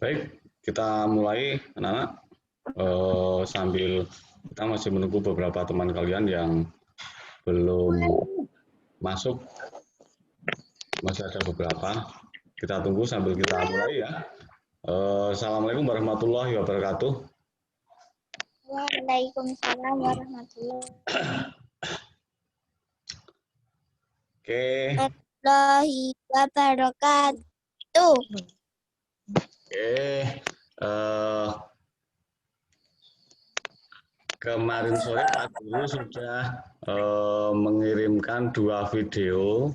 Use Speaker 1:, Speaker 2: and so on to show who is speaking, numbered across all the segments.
Speaker 1: Baik, kita mulai anak-anak. Sambil kita masih menunggu beberapa teman kalian yang belum masuk. Masih ada beberapa. Kita tunggu sambil kita mulai ya. Assalamualaikum warahmatullahi wabarakatuh.
Speaker 2: Waalaikumsalam warahmatullahi
Speaker 1: Oke.
Speaker 2: wabarakatuh.
Speaker 1: Oke. Kemarin sore Pak Guru sudah mengirimkan dua video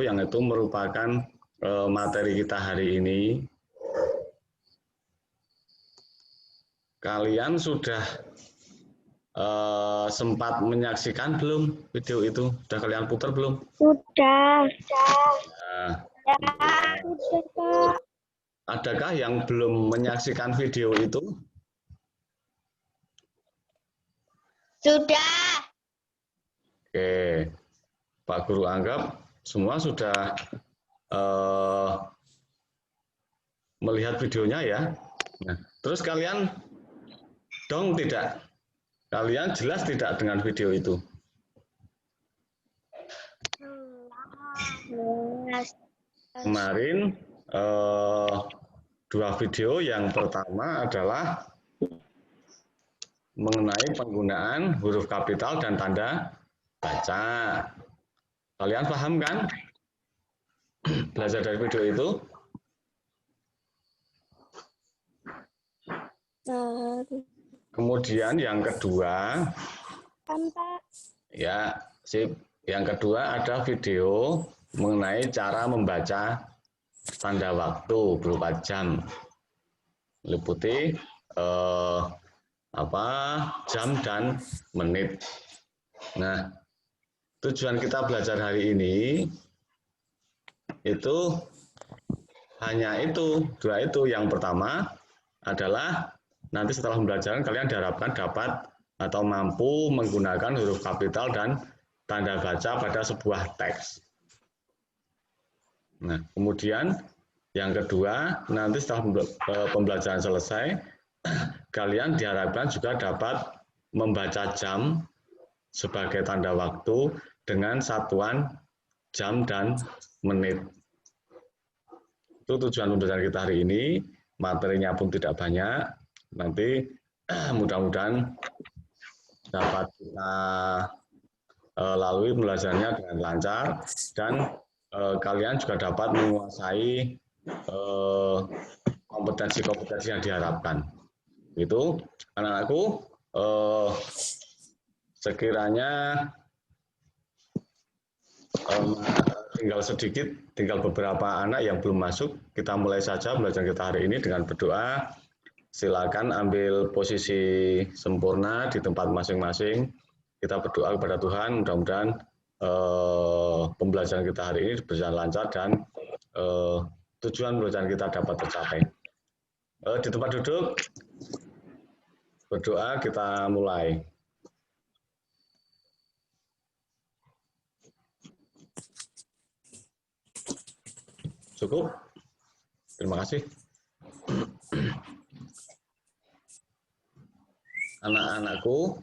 Speaker 1: yang itu merupakan materi kita hari ini. Kalian sudah sempat menyaksikan belum video itu? Sudah kalian putar belum?
Speaker 2: Sudah.
Speaker 1: Nah,
Speaker 2: Sudah, Pak.
Speaker 1: adakah yang belum menyaksikan video itu?
Speaker 2: Sudah.
Speaker 1: Oke, Pak Guru anggap semua sudah melihat videonya ya. Nah, terus kalian dong tidak? Kalian jelas tidak dengan video itu? Kemarin dua video, yang pertama adalah mengenai penggunaan huruf kapital dan tanda baca. Kalian paham kan? Belajar dari video itu? Kemudian yang kedua, ya, sip. Yang kedua ada video mengenai cara membaca tanda waktu berupa jam, meliputi jam dan menit. Nah, tujuan kita belajar hari ini itu hanya itu, dua itu. Yang pertama adalah nanti setelah pembelajaran kalian diharapkan dapat atau mampu menggunakan huruf kapital dan tanda baca pada sebuah teks. Nah, kemudian yang kedua, nanti setelah pembelajaran selesai, kalian diharapkan juga dapat membaca jam sebagai tanda waktu dengan satuan jam dan menit. Itu tujuan pembelajaran kita hari ini. Materinya pun tidak banyak. Nanti mudah-mudahan dapat kita lalui pembelajarannya dengan lancar dan kalian juga dapat menguasai kompetensi-kompetensi yang diharapkan. Itu anak-anakku, sekiranya tinggal beberapa anak yang belum masuk. Kita mulai saja belajar kita hari ini dengan berdoa. Silakan ambil posisi sempurna di tempat masing-masing. Kita berdoa kepada Tuhan, mudah-mudahan pembelajaran kita hari ini berjalan lancar dan tujuan pembelajaran kita dapat tercapai. Di tempat duduk, berdoa, kita mulai. Cukup? Terima kasih. Anak-anakku,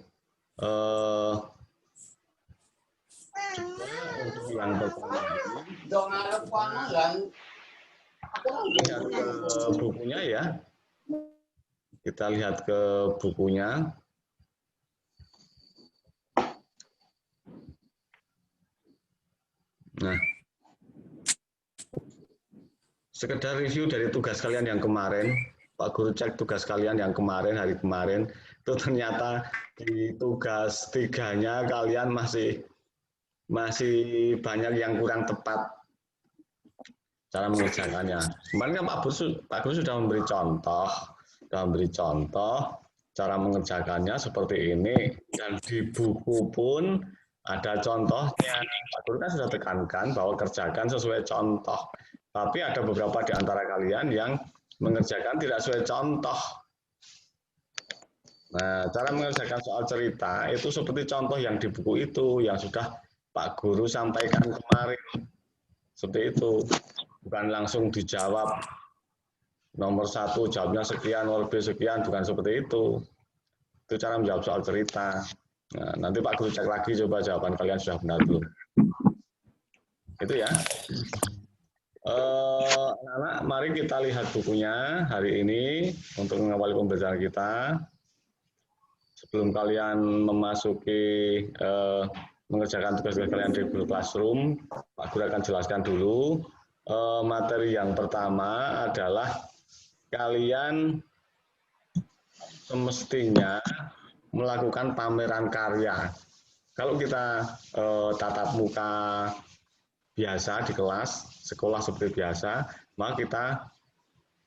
Speaker 1: untuk yang pertama lihat ke bukunya ya. Kita lihat ke bukunya. Nah, sekedar review dari tugas kalian yang kemarin. Pak Guru cek tugas kalian yang kemarin, hari kemarin, itu ternyata di tugas 3-nya kalian masih banyak yang kurang tepat cara mengerjakannya. Kemarin kan Pak Guru sudah memberi contoh cara mengerjakannya seperti ini, dan di buku pun ada contohnya. Pak Guru kan sudah tekankan bahwa kerjakan sesuai contoh. Tapi ada beberapa di antara kalian yang mengerjakan tidak sesuai contoh. Nah, cara mengerjakan soal cerita itu seperti contoh yang di buku itu, yang sudah Pak Guru sampaikan kemarin. Seperti itu. Bukan langsung dijawab nomor 1 jawabnya sekian, nomor B sekian, bukan seperti itu. Itu cara menjawab soal cerita. Nah, nanti Pak Guru cek lagi coba jawaban kalian sudah benar belum. Itu ya. Anak-anak, mari kita lihat bukunya hari ini untuk mengawali pembelajaran kita. Sebelum kalian memasuki mengerjakan tugas-tugas kalian di Google Classroom, Pak Guru akan jelaskan dulu. Materi yang pertama adalah kalian semestinya melakukan pameran karya. Kalau kita tatap muka biasa di kelas, sekolah seperti biasa, maka kita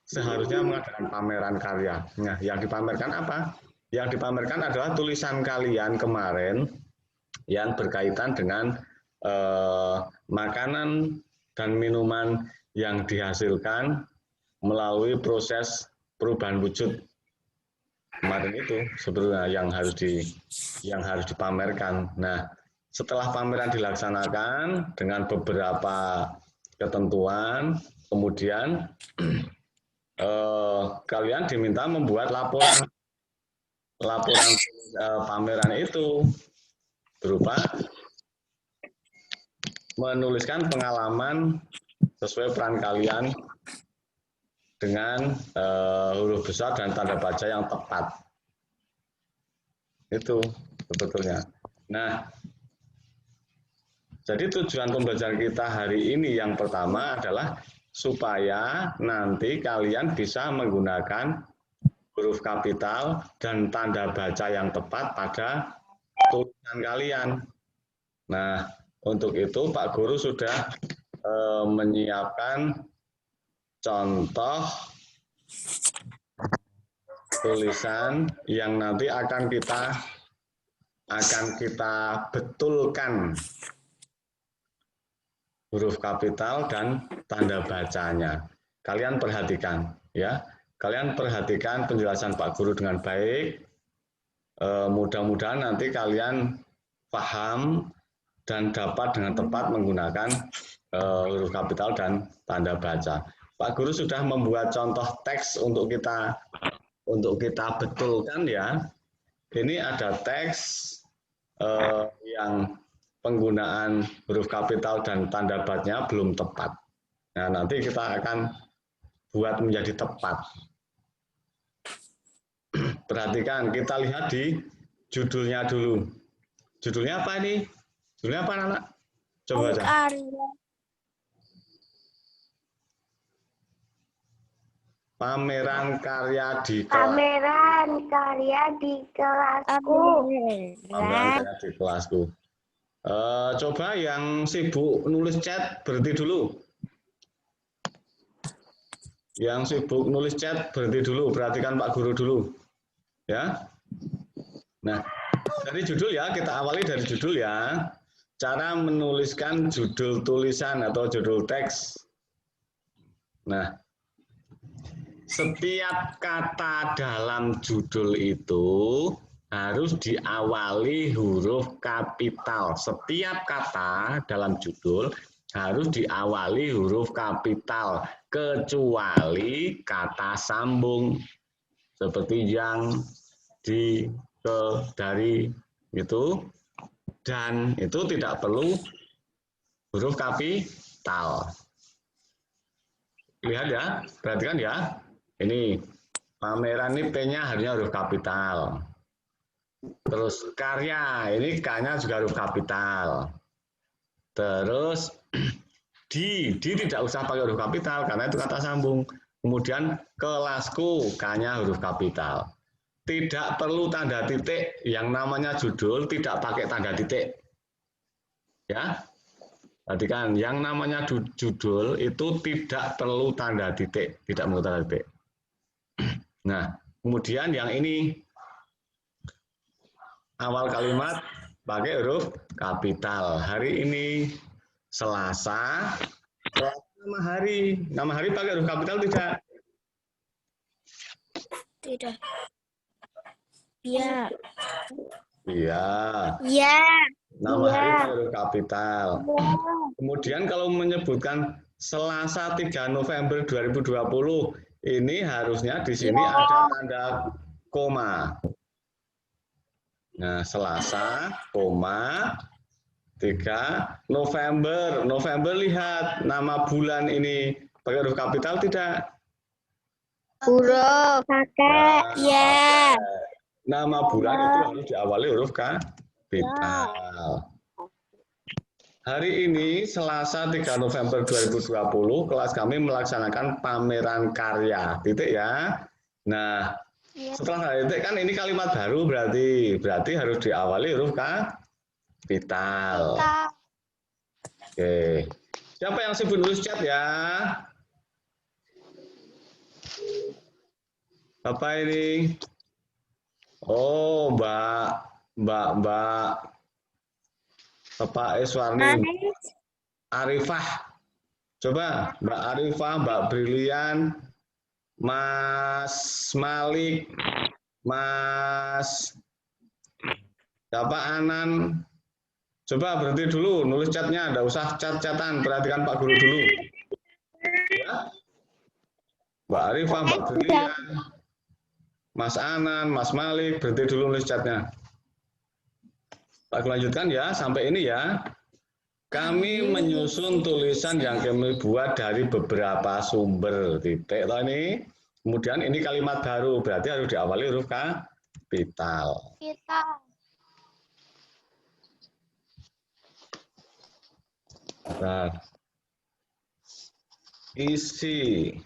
Speaker 1: seharusnya mengadakan pameran karya. Nah, yang dipamerkan apa? Yang dipamerkan adalah tulisan kalian kemarin yang berkaitan dengan makanan dan minuman yang dihasilkan melalui proses perubahan wujud kemarin itu sebetulnya yang harus dipamerkan. Nah, setelah pameran dilaksanakan dengan beberapa ketentuan, kemudian kalian diminta membuat laporan pameran itu berupa menuliskan pengalaman sesuai peran kalian dengan huruf besar dan tanda baca yang tepat. Itu sebetulnya. Nah, jadi tujuan pembelajaran kita hari ini yang pertama adalah supaya nanti kalian bisa menggunakan huruf kapital dan tanda baca yang tepat pada tulisan kalian. Nah, untuk itu Pak Guru sudah menyiapkan contoh tulisan yang nanti akan kita betulkan huruf kapital dan tanda bacanya. Kalian perhatikan ya. Kalian perhatikan penjelasan Pak Guru dengan baik. Mudah-mudahan nanti kalian paham dan dapat dengan tepat menggunakan huruf kapital dan tanda baca. Pak Guru sudah membuat contoh teks untuk kita betulkan ya. Ini ada teks yang penggunaan huruf kapital dan tanda bacanya belum tepat. Nah, nanti kita akan buat menjadi tepat. Perhatikan, kita lihat di judulnya dulu. Judulnya apa ini? Judulnya apa, anak? Coba baca. Pameran karya di kelas.
Speaker 2: Pameran karya di kelasku.
Speaker 1: Pameran karya di kelasku. Coba yang sibuk nulis chat berhenti dulu. Yang sibuk nulis chat berhenti dulu. Perhatikan Pak Guru dulu. Ya. Nah, dari judul ya, kita awali dari judul ya. Cara menuliskan judul tulisan atau judul teks. Nah, setiap kata dalam judul itu harus diawali huruf kapital. Setiap kata dalam judul harus diawali huruf kapital, kecuali kata sambung seperti yang, di, ke, dari, itu, dan itu tidak perlu huruf kapital. Lihat ya, perhatikan ya. Ini pameran ini P-nya harusnya huruf kapital. Terus karya, ini K-nya juga huruf kapital. Terus di tidak usah pakai huruf kapital karena itu kata sambung. Kemudian kelasku, K-nya huruf kapital. Tidak perlu tanda titik, yang namanya judul tidak pakai tanda titik. Ya. Perhatikan, yang namanya judul itu tidak perlu tanda titik, tidak perlu tanda titik. Nah, kemudian yang ini awal kalimat pakai huruf kapital. Hari ini Selasa, nama hari pakai huruf kapital tidak?
Speaker 2: Tidak. Iya.
Speaker 1: Iya.
Speaker 2: Iya.
Speaker 1: Nama hari pakai huruf kapital. Kemudian kalau menyebutkan Selasa 3 November 2020, ini harusnya di sini ada tanda koma. Nah, Selasa, koma, 3 November. November, lihat nama bulan ini pakai huruf kapital tidak?
Speaker 2: Huruf. Pakai. Ya.
Speaker 1: Nama bulan itu harus diawali huruf kapital. Hari ini, Selasa 3 November 2020, kelas kami melaksanakan pameran karya. Titik ya. Nah, setelah titik kan ini kalimat baru berarti harus diawali huruf kapital. Oke. Siapa yang sibuk nulis chat ya? Apa ini? Oh, Mbak Bapak Iswarni, Arifah. Coba Mbak Arifah, Mbak Brilian, Mas Malik, Mas Bapak Anan. Coba berhenti dulu, nulis chatnya, enggak usah chat-chatan, perhatikan Pak Guru dulu. Ya? Mbak Arifah, Mbak Brilian, Mas Anan, Mas Malik, berhenti dulu nulis chatnya. Pak lanjutkan ya, sampai ini ya. Kami menyusun tulisan yang kami buat dari beberapa sumber. Titik toh ini. Kemudian ini kalimat baru, berarti harus diawali huruf kapital. Nah, isi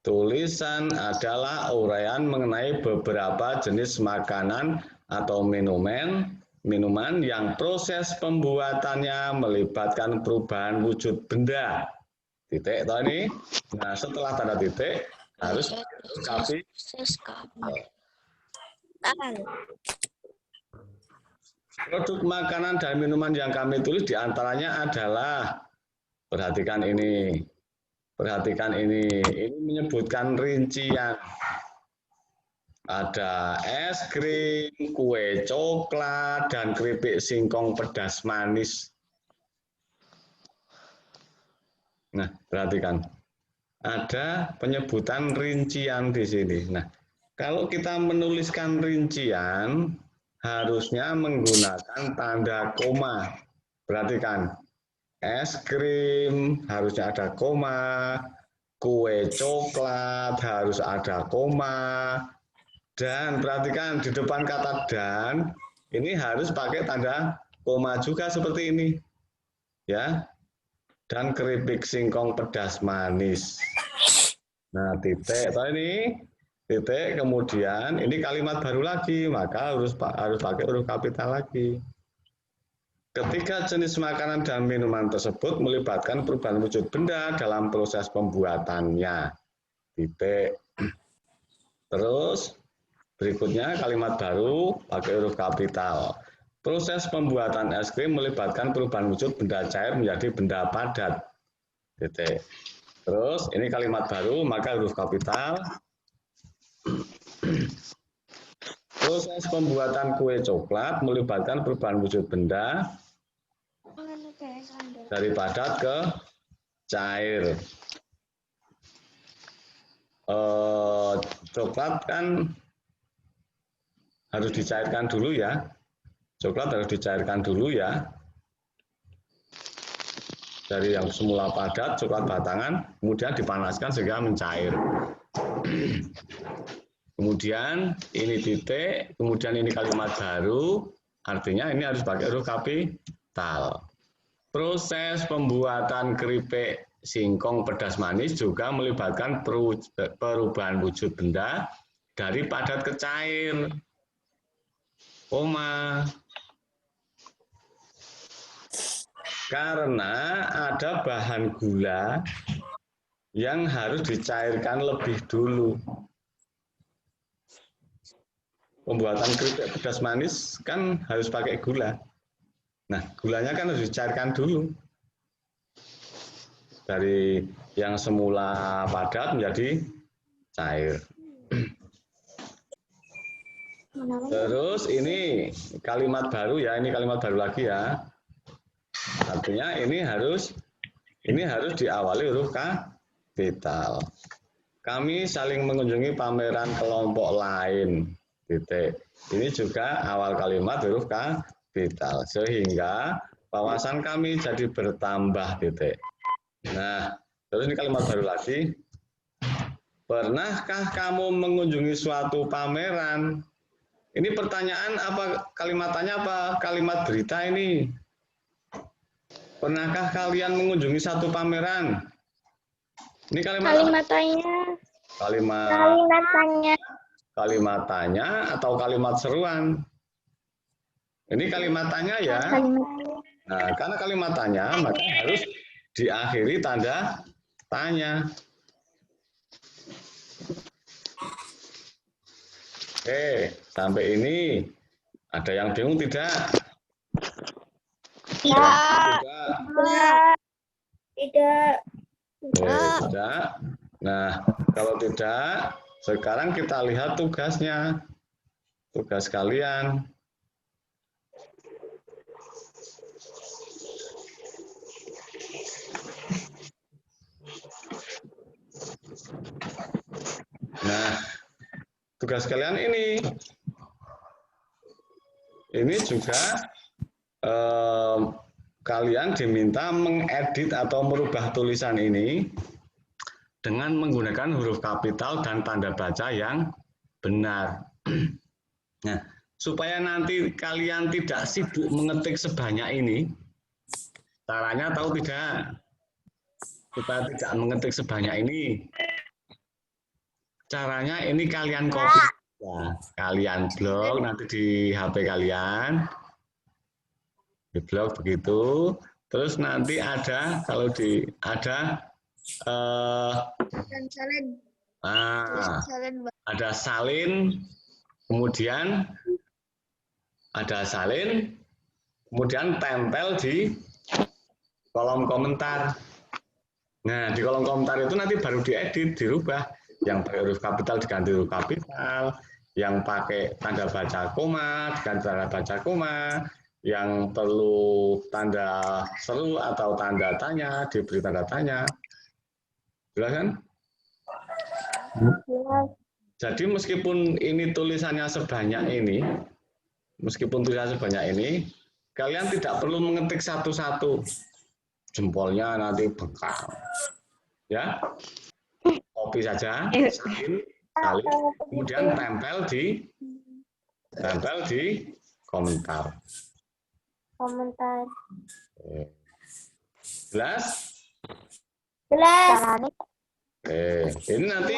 Speaker 1: tulisan adalah uraian mengenai beberapa jenis makanan atau minuman yang proses pembuatannya melibatkan perubahan wujud benda. Titik toh ini. Nah, setelah tanda titik harus kapital. Produk makanan dan minuman yang kami tulis diantaranya adalah, perhatikan ini, ini menyebutkan rincian. Ada es krim, kue coklat, dan keripik singkong pedas manis. Nah, perhatikan. Ada penyebutan rincian di sini. Nah, kalau kita menuliskan rincian, harusnya menggunakan tanda koma. Perhatikan. Es krim harusnya ada koma, kue coklat harus ada koma, dan perhatikan di depan kata dan, ini harus pakai tanda koma juga seperti ini. Ya. Dan keripik singkong pedas manis. Nah, titik toh ini, titik, kemudian ini kalimat baru lagi, maka harus pakai huruf kapital lagi. Ketiga jenis makanan dan minuman tersebut melibatkan perubahan wujud benda dalam proses pembuatannya. Titik. Terus berikutnya kalimat baru pakai huruf kapital. Proses pembuatan es krim melibatkan perubahan wujud benda cair menjadi benda padat. Titik. Terus ini kalimat baru maka huruf kapital. Proses pembuatan kue coklat melibatkan perubahan wujud benda dari padat ke cair. Coklat kan harus dicairkan dulu ya. Coklat harus dicairkan dulu ya. Dari yang semula padat, coklat batangan, kemudian dipanaskan sehingga mencair. Kemudian ini titik, kemudian ini kalimat baru, artinya ini harus pakai huruf kapital. Proses pembuatan keripik singkong pedas manis juga melibatkan perubahan wujud benda dari padat ke cair. Koma. Karena ada bahan gula yang harus dicairkan lebih dulu. Pembuatan keripik pedas manis kan harus pakai gula. Nah, gulanya kan harus dicairkan dulu. Dari yang semula padat menjadi cair. Terus ini kalimat baru ya, ini kalimat baru lagi ya. Artinya ini harus diawali huruf kapital. kami saling mengunjungi pameran kelompok lain. Titik. Ini juga awal kalimat huruf kapital. Sehingga wawasan kami jadi bertambah. Titik. Nah, terus ini kalimat baru lagi. Pernahkah kamu mengunjungi suatu pameran? Ini pertanyaan apa kalimatannya apa kalimat berita ini? Pernahkah kalian mengunjungi satu pameran? Ini
Speaker 2: Kalimatannya.
Speaker 1: Kalimat tanya atau kalimat seruan? Ini kalimat tanya ya. Nah, karena kalimat tanya maka harus diakhiri tanda tanya. Oke, sampai ini ada yang bingung tidak?
Speaker 2: Tidak.
Speaker 1: Tidak. Nah, kalau tidak, sekarang kita lihat tugasnya. Tugas kalian. Nah, tugas kalian ini juga kalian diminta mengedit atau merubah tulisan ini dengan menggunakan huruf kapital dan tanda baca yang benar. Nah, supaya nanti kalian tidak sibuk mengetik sebanyak ini, caranya tahu tidak? Supaya tidak mengetik sebanyak ini, caranya ini kalian copy, ya, kalian blok nanti di HP kalian, di blok begitu. Terus nanti ada kalau ada salin, kemudian tempel di kolom komentar. Nah, di kolom komentar itu nanti baru diedit, dirubah. Yang pakai huruf kapital diganti huruf kapital, yang pakai tanda baca koma diganti tanda baca koma, yang perlu tanda seru atau tanda tanya diberi tanda tanya. Jelas kan? Jadi meskipun ini tulisannya sebanyak ini, kalian tidak perlu mengetik satu-satu. Jempolnya nanti bekal. Ya, copy saja, salin, kemudian tempel di komentar. Jelas? Ini nanti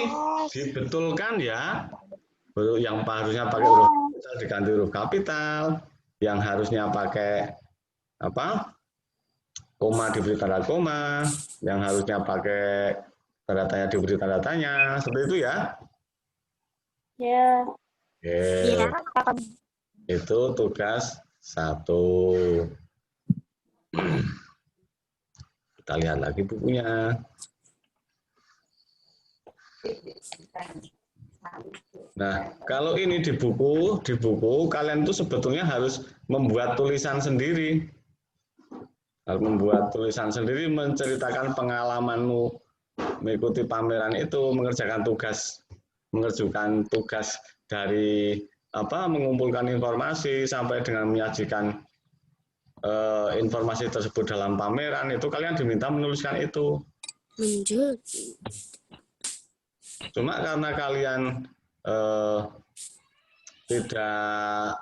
Speaker 1: dibetulkan ya. Yang harusnya pakai huruf kapital diganti huruf kapital, yang harusnya pakai apa? Koma diberi tanda koma, yang harusnya pakai tanda tanya diberi tanda tanya, seperti itu ya?
Speaker 2: Ya.
Speaker 1: Oke. Itu tugas 1. Kita lihat lagi bukunya. Nah, kalau ini di buku kalian tuh sebetulnya harus membuat tulisan sendiri. Harus membuat tulisan sendiri, menceritakan pengalamanmu mengikuti pameran itu, mengerjakan tugas dari mengumpulkan informasi sampai dengan menyajikan informasi tersebut dalam pameran, itu kalian diminta menuliskan itu. Cuma karena kalian tidak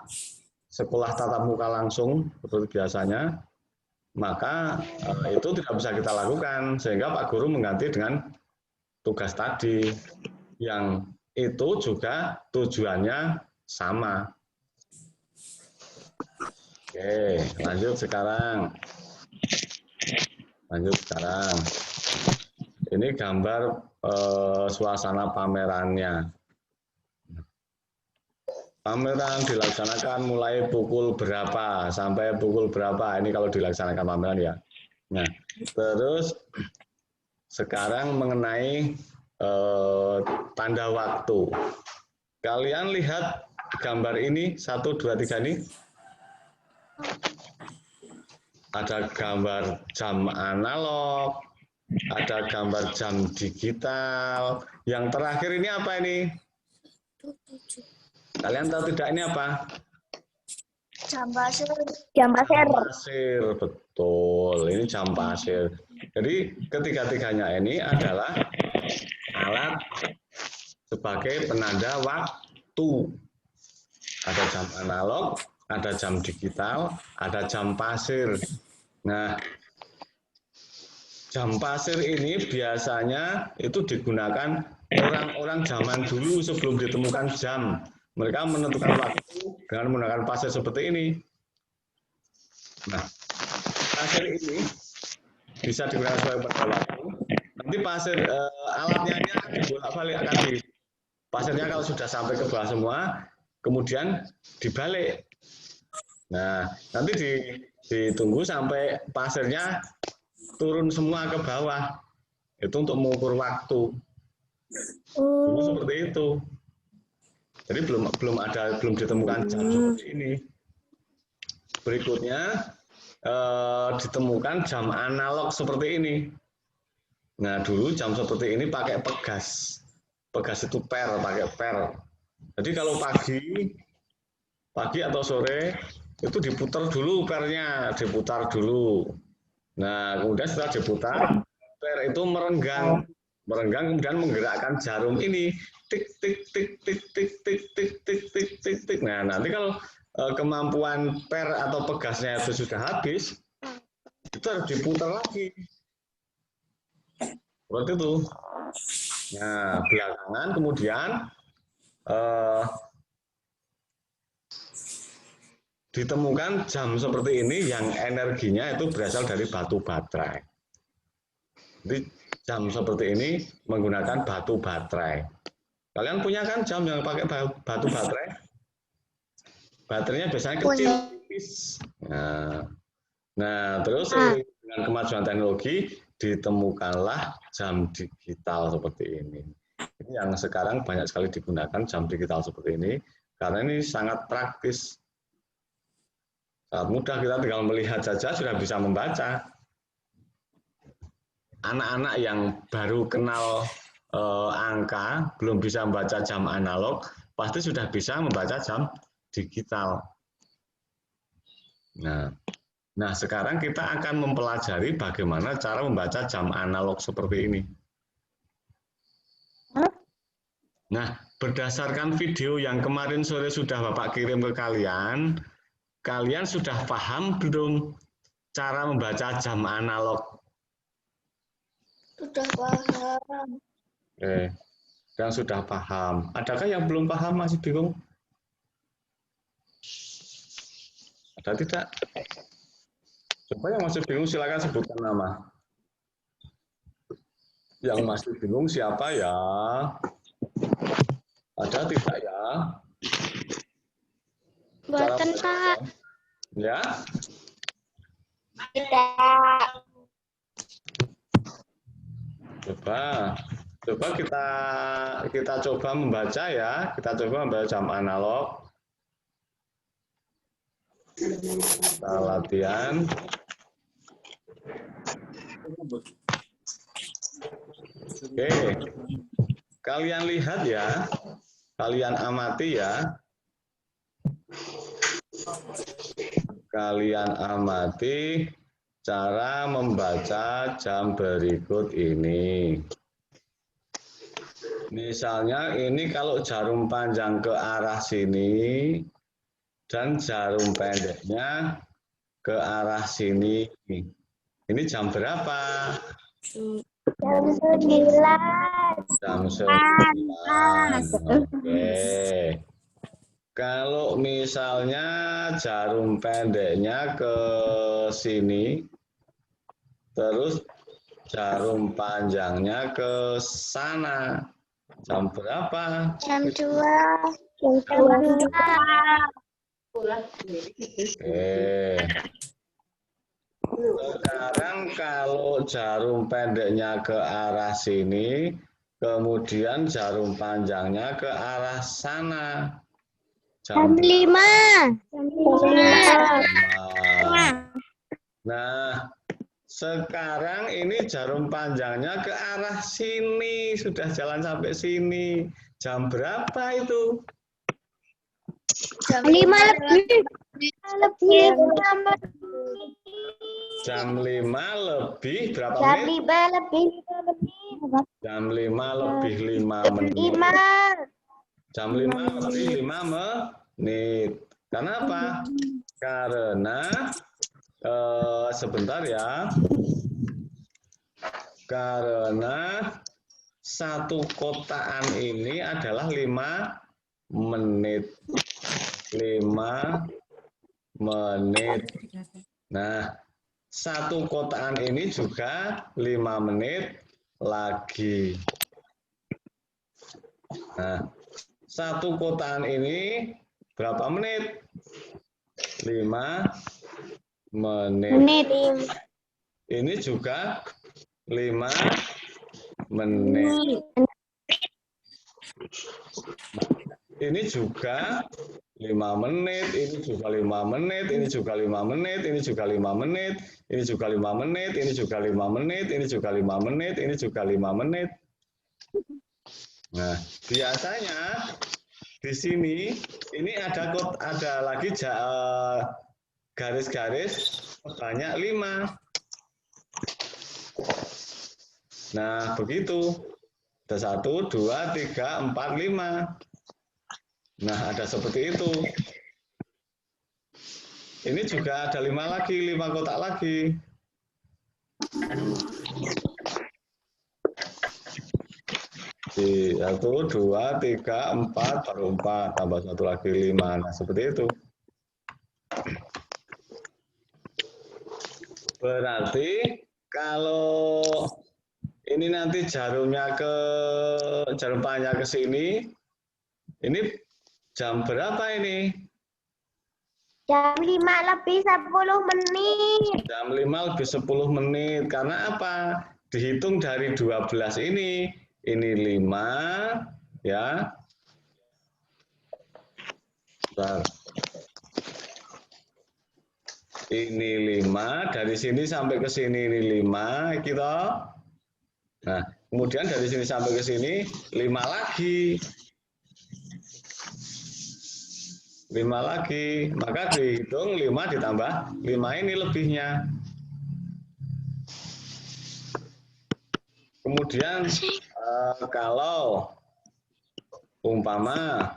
Speaker 1: sekolah tatap muka langsung seperti biasanya, maka itu tidak bisa kita lakukan, sehingga Pak Guru mengganti dengan tugas tadi, yang itu juga tujuannya sama. Oke, lanjut sekarang. Ini gambar suasana pamerannya. Pameran dilaksanakan mulai pukul berapa sampai pukul berapa. Ini kalau dilaksanakan pameran ya. Nah, terus sekarang mengenai tanda waktu. Kalian lihat gambar ini 1, 2, 3 ini. Ada gambar jam analog, ada gambar jam digital. Yang terakhir ini apa ini? Kalian tahu tidak ini apa?
Speaker 2: Jam pasir. Jam pasir.
Speaker 1: Jam pasir, betul. Ini jam pasir. Jadi ketiga-tiganya ini adalah alat sebagai penanda waktu. Ada jam analog, ada jam digital, ada jam pasir. Nah, jam pasir ini biasanya itu digunakan orang-orang zaman dulu sebelum ditemukan jam. Mereka menentukan waktu dengan menggunakan pasir seperti ini. Nah, pasir ini bisa digunakan sebagai penanda waktu. Nanti pasir alatnya ini akan dibolak-balik, pasirnya kalau sudah sampai ke bawah semua, kemudian dibalik. Nah, nanti ditunggu sampai pasirnya turun semua ke bawah. Itu untuk mengukur waktu. Dulu seperti itu. Jadi belum ditemukan jam seperti ini. Berikutnya ditemukan jam analog seperti ini. Nah, dulu jam seperti ini pakai pegas. Pegas itu pakai per. Jadi kalau pagi atau sore itu diputar dulu pernya, diputar dulu. Nah, kemudian setelah diputar, per itu merenggang kemudian menggerakkan jarum ini tik tik tik tik tik tik tik tik tik tik tik. Nah, nanti kalau kemampuan per atau pegasnya itu sudah habis, itu harus diputar lagi. Seperti itu. Nah, belakangan kemudian ditemukan jam seperti ini yang energinya itu berasal dari batu baterai. Jadi jam seperti ini menggunakan batu baterai. Kalian punya kan jam yang pakai batu baterai? Baterainya biasanya kecil, tipis. Nah, terus dengan kemajuan teknologi ditemukanlah jam digital seperti ini. Ini yang sekarang banyak sekali digunakan jam digital seperti ini karena ini sangat praktis. Sangat mudah, kita tinggal melihat saja sudah bisa membaca. Anak-anak yang baru kenal angka, belum bisa membaca jam analog, pasti sudah bisa membaca jam digital. Nah, sekarang kita akan mempelajari bagaimana cara membaca jam analog seperti ini. Nah, berdasarkan video yang kemarin sore sudah Bapak kirim ke kalian, kalian sudah paham belum cara membaca jam analog?
Speaker 2: Sudah paham.
Speaker 1: Oke, yang sudah paham. Adakah yang belum paham, masih bingung? Ada tidak? Coba yang masih bingung silakan sebutkan nama. Yang masih bingung siapa ya? Ada tidak ya?
Speaker 2: Buatan Pak.
Speaker 1: Ya?
Speaker 2: Tidak.
Speaker 1: Coba kita coba membaca ya. Kita coba membaca jam analog. Kita latihan. Oke. Kalian lihat ya. Kalian amati ya. Kalian amati cara membaca jam berikut ini. Misalnya ini kalau jarum panjang ke arah sini dan jarum pendeknya ke arah sini. Ini jam berapa?
Speaker 2: Jam 9.
Speaker 1: Jam 9. Oke. Kalau misalnya jarum pendeknya ke sini, terus jarum panjangnya ke sana. Jam berapa?
Speaker 2: Jam 2. Jam 2.
Speaker 1: Oke. Sekarang kalau jarum pendeknya ke arah sini, kemudian jarum panjangnya ke arah sana.
Speaker 2: Jam 5. Jam 5.
Speaker 1: Nah, Sekarang ini jarum panjangnya ke arah sini, sudah jalan sampai sini. Jam berapa itu?
Speaker 2: Jam 5 lebih.
Speaker 1: Jam 5 lebih berapa
Speaker 2: Jam
Speaker 1: menit?
Speaker 2: 5 lebih 5 menit.
Speaker 1: Jam 5 lebih 5 menit.
Speaker 2: 5.
Speaker 1: Jam 5 lebih 5 menit. Kenapa? Karena sebentar ya. Karena satu kotaan ini adalah 5 menit. 5 menit. Nah, satu kotaan ini juga 5 menit lagi. Nah, satu kotaan ini berapa menit? 5 menit. Ini juga 5 menit. Ini juga 5 menit, ini juga 5 menit, ini juga 5 menit, ini juga 5 menit, ini juga 5 menit, ini juga 5 menit, ini juga 5 menit, ini juga 5 menit. Nah, biasanya di sini ini ada lagi garis-garis banyak 5. Nah, begitu. Ada 1, 2, 3, 4, 5. Nah, ada seperti itu. Ini juga ada 5 lagi, 5 kotak lagi. Di 1, 2, 3, 4, baru 4, tambah 1 lagi 5. Nah, seperti itu. Berarti kalau ini nanti jarum panjang ke sini, ini jam berapa ini?
Speaker 2: Jam 5 lebih 10 menit.
Speaker 1: Jam 5 lebih 10 menit. Karena apa? Dihitung dari 12 ini 5, ya. Bentar. Ini 5, dari sini sampai ke sini ini 5, gitu. Nah, kemudian dari sini sampai ke sini 5 lagi. 5 lagi, maka dihitung 5 ditambah 5 ini lebihnya. Kemudian kalau umpama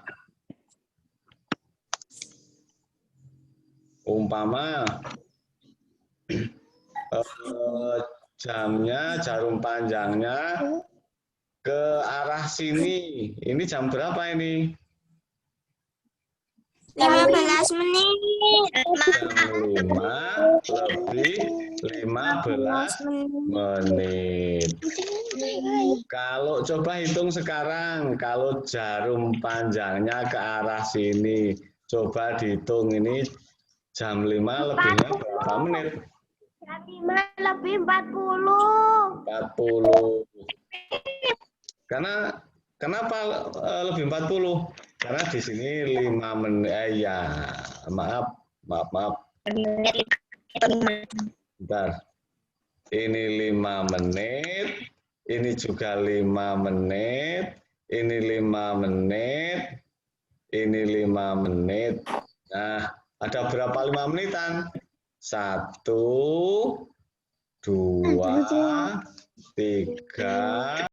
Speaker 1: jamnya, jarum panjangnya ke arah sini. Ini jam berapa ini?
Speaker 2: 15 menit.
Speaker 1: Jam 5 lebih 15 menit. Kalau coba hitung sekarang, kalau jarum panjangnya ke arah sini, coba dihitung ini jam 5 lebihnya berapa menit?
Speaker 2: Jam 5 lebih 40.
Speaker 1: 40. Kenapa lebih 40? Karena di sini 5 menit. Ya, maaf. Bentar. Ini 5 menit, ini juga 5 menit, ini 5 menit, ini 5 menit. Nah, ada berapa 5 menitan? 1, 2, 3,